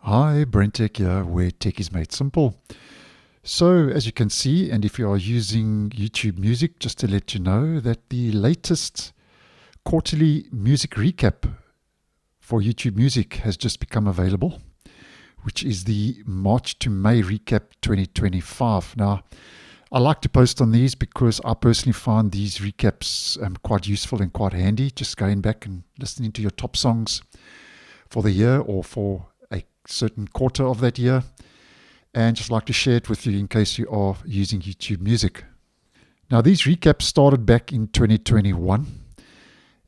Hi, BrenTech here, where tech is made simple. So, as you can see, and if you are using YouTube Music, just to let you know that the latest quarterly music recap for YouTube Music has just become available, which is the March to May recap 2025. Now, I like to post on these because I personally find these recaps quite useful and quite handy, just going back and listening to your top songs for the year or for a certain quarter of that year, and just like to share it with you in case you are using YouTube Music. Now, these recaps started back in 2021,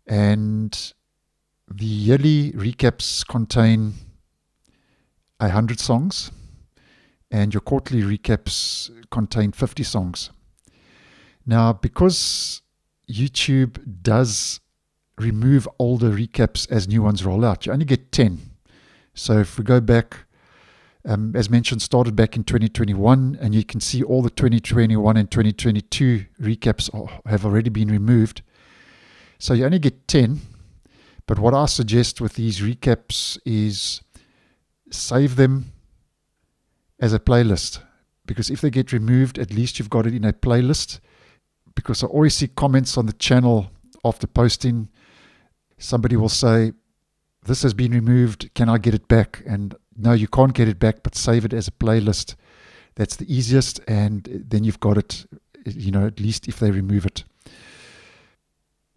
and the yearly recaps contain 100 songs, and your quarterly recaps contain 50 songs. Now, because YouTube does remove older recaps as new ones roll out, you only get 10. So if we go back, as mentioned, started back in 2021, and you can see all the 2021 and 2022 recaps have already been removed. So you only get 10. But what I suggest with these recaps is save them as a playlist, because if they get removed, at least you've got it in a playlist. Because I always see comments on the channel after posting, somebody will say, "This has been removed, can I get it back?" And no, you can't get it back, but save it as a playlist. That's the easiest, and then you've got it, at least if they remove it.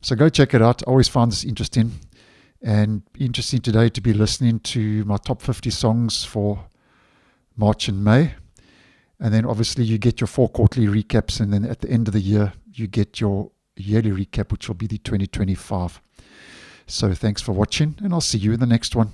So go check it out. I always found this interesting, and interesting today to be listening to my top 50 songs for March and May. And then obviously you get your 4 quarterly recaps, and then at the end of the year, you get your yearly recap, which will be the 2025. So thanks for watching, and I'll see you in the next one.